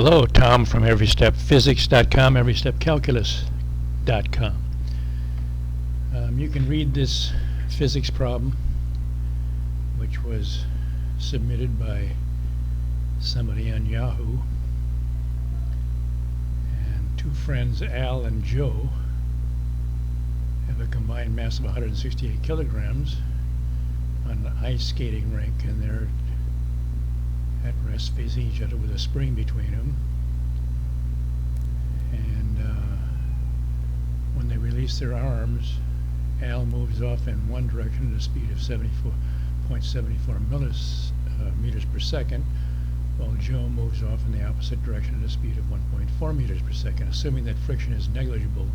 Hello, Tom from EveryStepPhysics.com, EveryStepCalculus.com. You can read this physics problem, which was submitted by somebody on Yahoo, and two friends, Al and Joe, have a combined mass of 168 kilograms on an ice skating rink, and they're at rest facing each other with a spring between them. And when they release their arms, Al moves off in one direction at a speed of 74.74 meters per second, while Joe moves off in the opposite direction at a speed of 1.4 meters per second. Assuming that friction is negligible,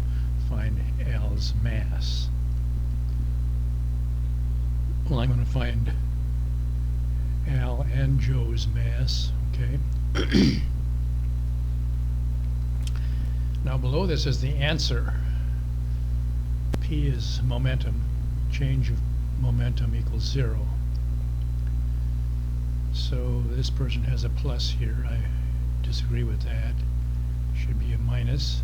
find Al's mass. Well, I'm going to find Al and Joe's mass, okay? Now below this is the answer. P is momentum. Change of momentum equals 0. So this person has a plus here. I disagree with that. Should be a minus.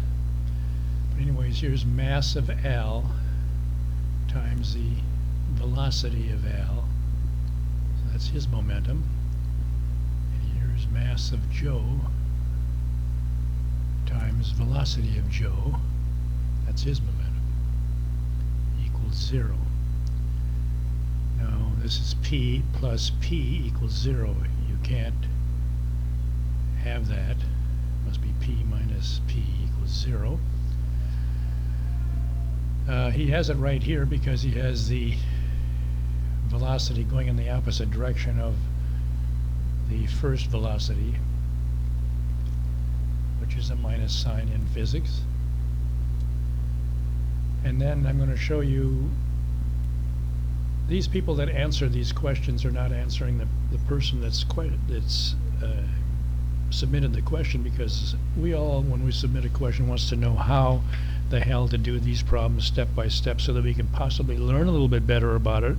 But anyways, here's mass of Al times the velocity of Al. That's his momentum. And here's mass of Joe times velocity of Joe. That's his momentum. Equals 0. Now this is P plus P equals 0. You can't have that. It must be P minus P equals 0. He has it right here because he has the velocity going in the opposite direction of the first velocity, which is a minus sign in physics. And then I'm going to show you these people that answer these questions are not answering the person that's submitted the question, because we all, when we submit a question, wants to know how the hell to do these problems step by step so that we can possibly learn a little bit better about it.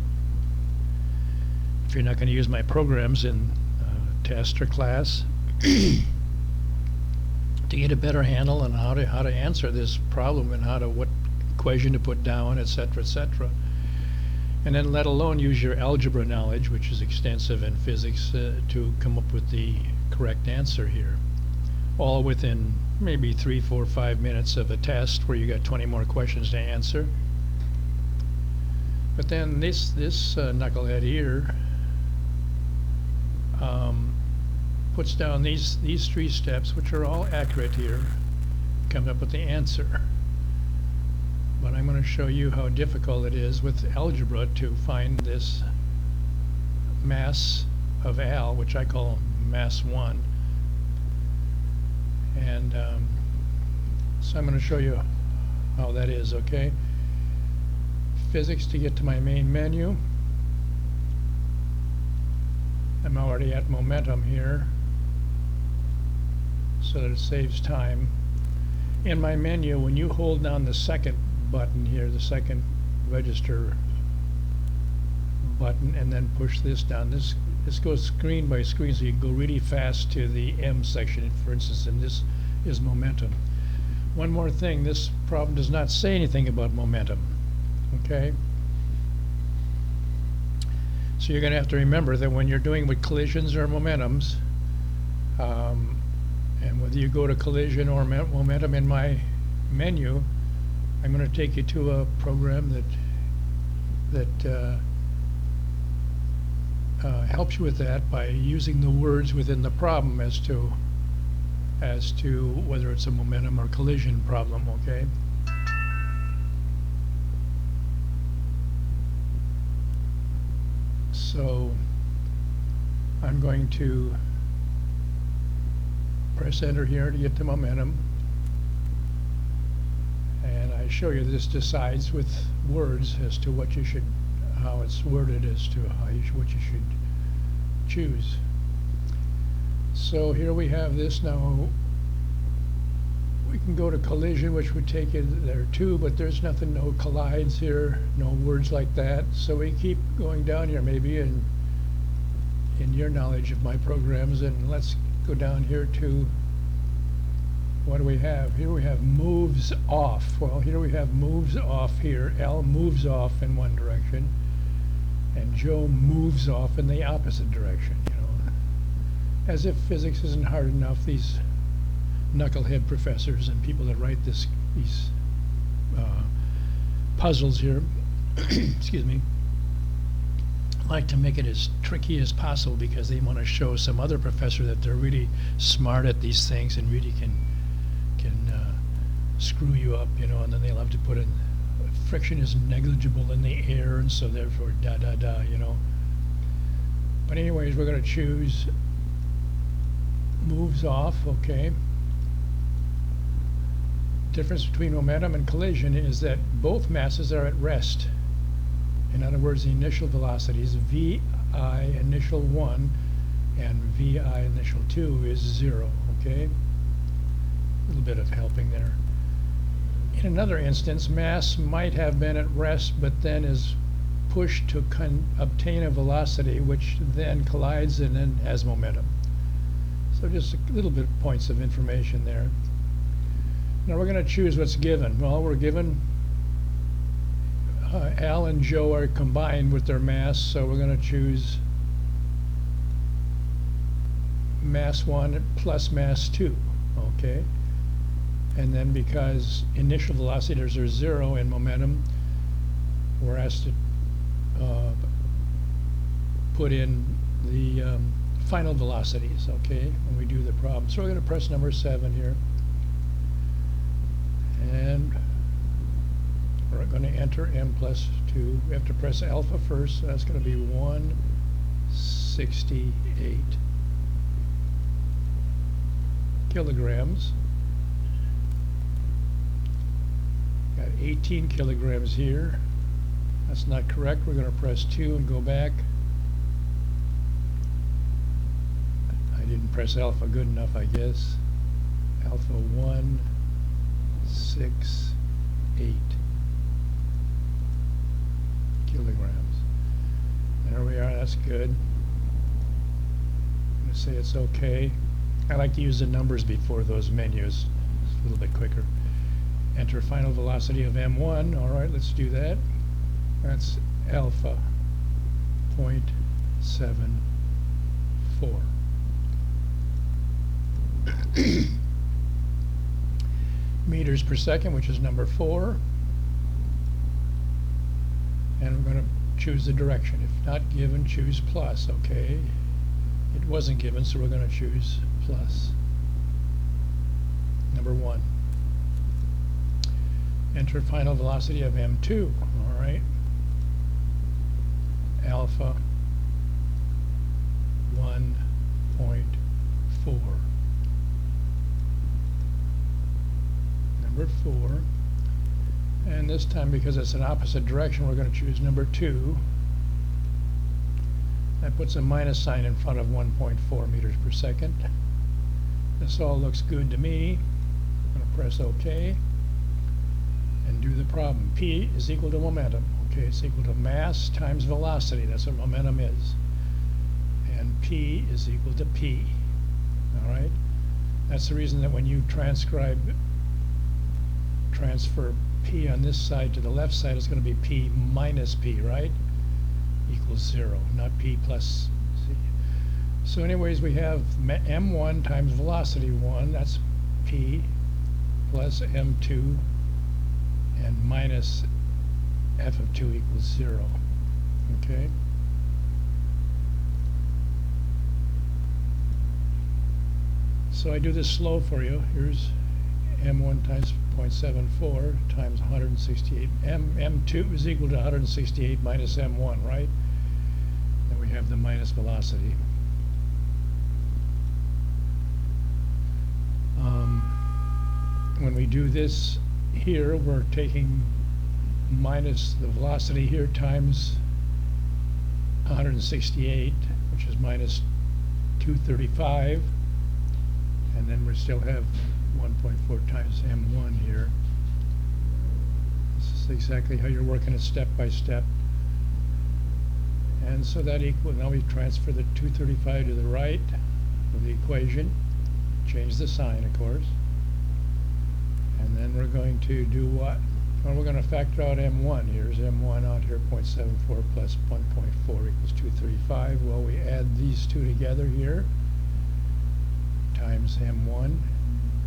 If you're not going to use my programs in test or class, to get a better handle on how to answer this problem and what equation to put down, etc., etc. And then let alone use your algebra knowledge, which is extensive in physics, to come up with the correct answer here. All within maybe 3, 4, 5 minutes of a test where you got 20 more questions to answer. But then this knucklehead here puts down these 3 steps, which are all accurate here, comes up with the answer. But I'm going to show you how difficult it is with algebra to find this mass of Al, which I call mass 1. And so I'm going to show you how that is, okay? Physics, to get to my main menu. I'm already at momentum here, so that it saves time. In my menu, when you hold down the second button here, the second register button, and then push this down, this goes screen by screen, so you can go really fast to the M section, for instance, and this is momentum. One more thing, this problem does not say anything about momentum, okay? So you're going to have to remember that when you're doing with collisions or momentums, and whether you go to collision or momentum in my menu, I'm going to take you to a program that helps you with that by using the words within the problem as to whether it's a momentum or collision problem, okay? So I'm going to press enter here to get to momentum, and I show you this decides with words as to what you should, how it's worded as to what you should choose. So here we have this. Now we can go to collision, which would take it there too, but there's nothing, no collides here, no words like that. So we keep going down here, maybe in your knowledge of my programs, and let's go down here to what do we have? Here we have moves off. Well, here we have moves off here. L moves off in one direction, and Joe moves off in the opposite direction, you know. As if physics isn't hard enough, these knucklehead professors and people that write these puzzles here, excuse me, like to make it as tricky as possible because they want to show some other professor that they're really smart at these things and really can screw you up, you know, and then they'll have to put in friction is negligible in the air and so therefore da da da, you know. But anyways, we're going to choose moves off, okay. Difference between momentum and collision is that both masses are at rest. In other words, the initial velocities vi initial 1 and vi initial 2 is 0, okay? A little bit of helping there. In another instance, mass might have been at rest but then is pushed to obtain a velocity which then collides and then has momentum. So just a little bit of points of information there. Now we're going to choose what's given. Well, we're given Al and Joe are combined with their mass, so we're going to choose mass 1 plus mass 2, okay? And then because initial velocities are 0 in momentum, we're asked to put in the final velocities, okay, when we do the problem. So we're going to press number 7 here. And we're going to enter m plus 2. We have to press alpha first, so that's going to be 168 kilograms. Got 18 kilograms here. That's not correct. We're going to press 2 and go back. I didn't press alpha good enough, I guess. Alpha 168 kilograms. And there we are, that's good. I'm going to say it's okay. I like to use the numbers before those menus. It's a little bit quicker. Enter final velocity of m1. All right, let's do that. That's alpha 0.74. Meters per second, which is number 4. And we're going to choose the direction. If not given, choose plus, okay? It wasn't given, so we're going to choose plus. Number 1. Enter final velocity of m2, all right? Alpha 1.4. Number 4. And this time, because it's an opposite direction, we're going to choose number 2. That puts a minus sign in front of 1.4 meters per second. This all looks good to me. I'm going to press OK and do the problem. P is equal to momentum. Okay, it's equal to mass times velocity. That's what momentum is. And P is equal to P. All right? That's the reason that when you transfer P on this side to the left side, it's going to be P minus P, right? Equals 0, not P plus C. So anyways, we have m1 times velocity 1, that's P, plus m2, and minus f of 2 equals 0. Okay? So I do this slow for you. Here's m1 times 0.74 times 168. m2 is equal to 168 minus m1, right? Then we have the minus velocity. When we do this here, we're taking minus the velocity here times 168, which is minus 235, and then we still have 1.4 times m1 here. This is exactly how you're working it step by step. And so that equals, now we transfer the 235 to the right of the equation, change the sign, of course. And then we're going to do what? Well, we're going to factor out M1. Here's M1 out here, 0.74 plus 1.4 equals 235. Well, we add these two together here, times M1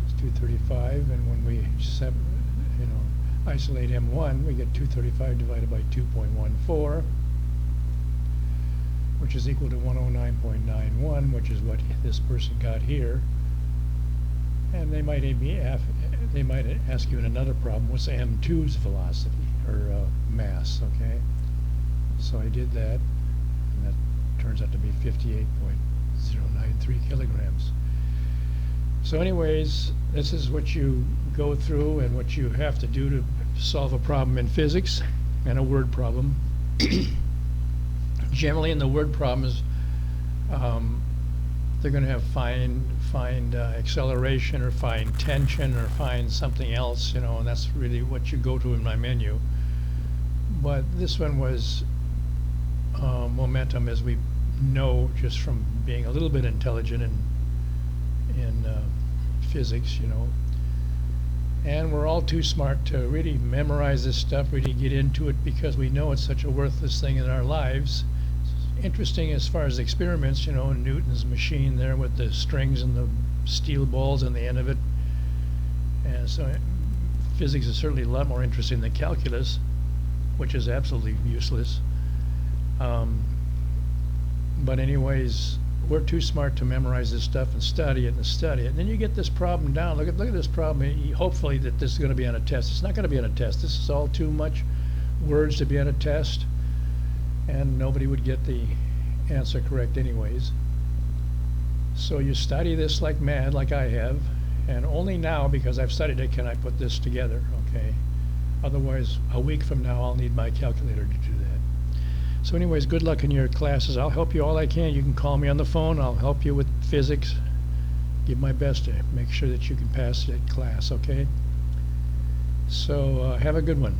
is 235, and when we isolate M1, we get 235 divided by 2.14, which is equal to 109.91, which is what this person got here. And they might ask you in another problem, what's M2's velocity or mass? Okay, so I did that, and that turns out to be 58.093 kilograms. So anyways, this is what you go through and what you have to do to solve a problem in physics and a word problem. Generally in the word problems, they're going to have find acceleration or find tension or find something else, and that's really what you go to in my menu. But this one was momentum, as we know just from being a little bit intelligent in physics, and we're all too smart to really memorize this stuff, really get into it, because we know it's such a worthless thing in our lives. It's interesting as far as experiments, Newton's machine there with the strings and the steel balls on the end of it, and so physics is certainly a lot more interesting than calculus, which is absolutely useless. But anyways, we're too smart to memorize this stuff and study it and study it. And then you get this problem down. Look at this problem. Hopefully that this is going to be on a test. It's not going to be on a test. This is all too much words to be on a test, and nobody would get the answer correct anyways. So you study this like mad, like I have, and only now, because I've studied it, can I put this together, okay? Otherwise, a week from now, I'll need my calculator to do that. So anyways, good luck in your classes. I'll help you all I can. You can call me on the phone. I'll help you with physics. Give my best to make sure that you can pass that class, okay? So have a good one.